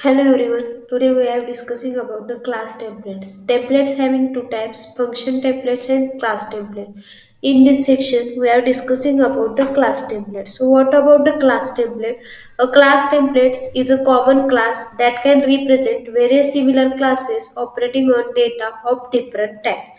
Hello everyone. Today we are discussing about the class templates. Templates having two types, function templates and class template. In this section, we are discussing about the class template. So what about the class template? A class template is a common class that can represent various similar classes operating on data of different types.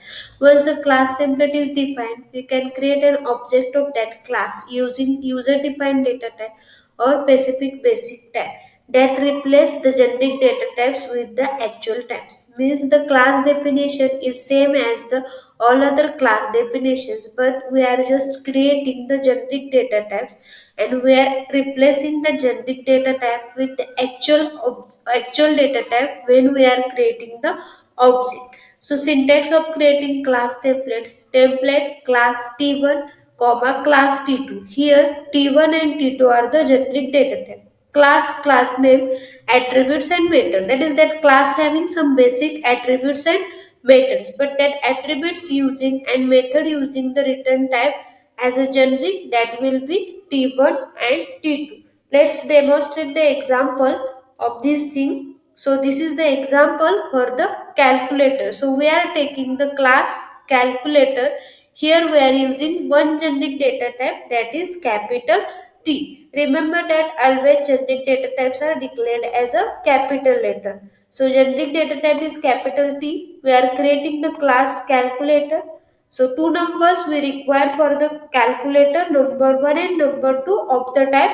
Once a class template is defined, we can create an object of that class using user-defined data type or specific basic type that replace the generic data types with the actual types. Means the class definition is same as the all other class definitions, but we are just creating the generic data types and we are replacing the generic data type with the actual data type when we are creating the object. So syntax of creating class templates: template class T1 comma class T2. Here T1 and T2 are the generic data type. Class name, attributes and method. That is that class having some basic attributes and methods, but that attributes using and method using the return type as a generic, that will be T1 and T2. Let's demonstrate the example of this thing. So this is the example for the calculator. So we are taking the class calculator. Here we are using one generic data type, that is capital T. Remember that always generic data types are declared as a capital letter. So generic data type is capital T. We are creating the class calculator. So two numbers we require for the calculator, number 1 and number 2 of the type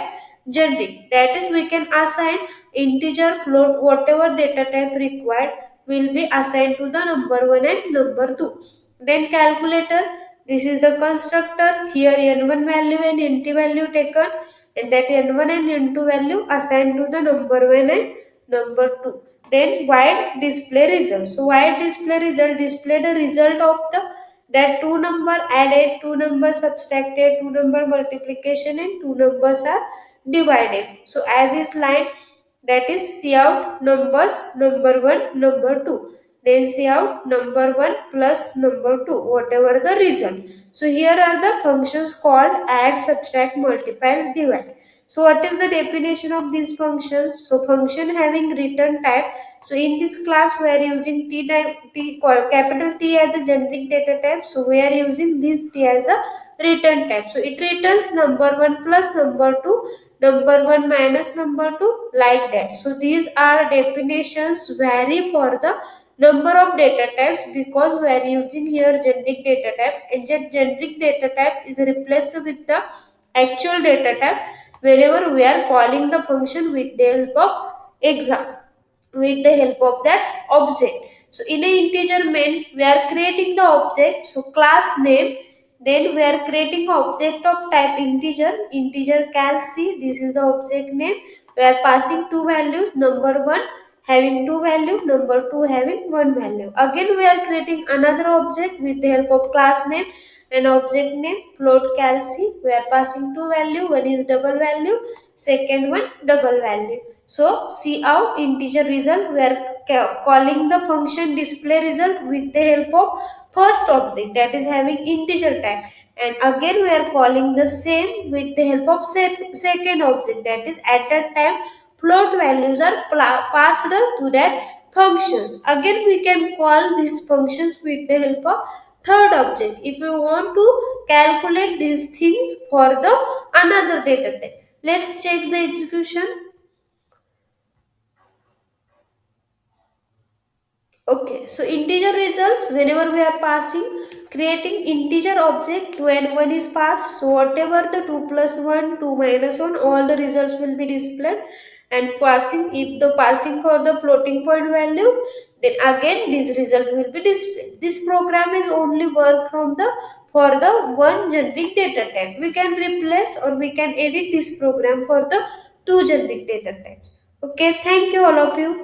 generic. That is, we can assign integer, float, whatever data type required will be assigned to the number 1 and number 2. Then calculator, this is the constructor. Here n1 value and nt value taken, and that n1 and n2 value assigned to the number 1 and number 2. Then void display result. So void display result display the result of the that two number added, two numbers subtracted, two number multiplication and two numbers are divided. So as is line, that is cout numbers number 1 number 2, then cout number 1 plus number 2, whatever the result. So here are the functions called add, subtract, multiply, divide. So what is the definition of these functions? So function having return type. So in this class we are using capital T as a generic data type. So we are using this T as a return type. So it returns number 1 plus number 2, number 1 minus number 2, like that. So these are definitions vary for the number of data types, because we are using here generic data type, and generic data type is replaced with the actual data type whenever we are calling the function with the help of exam, with the help of that object. So in a integer main we are creating the object, so class name, then we are creating object of type integer, integer cal c, this is the object name. We are passing two values, number 1 having two value, number 2 having one value. Again we are creating another object with the help of class name and object name, float cal c. We are passing two value, one is double value, second one double value. So cout integer result, we are calling the function display result with the help of first object, that is having integer type, and again we are calling the same with the help of second object, that is at that time float values are passed to that functions. Again we can call these functions with the help of third object if you want to calculate these things for the another data type. Let's check the execution. Okay, so integer results, whenever we are passing, creating integer object when one is passed, so whatever the 2 plus 1, 2 minus 1, all the results will be displayed. And passing, if the passing for the floating point value, then again this result will be displayed. This program is only work from the for the one generic data type. We can replace or we can edit this program for the two generic data types. Okay, thank you all of you.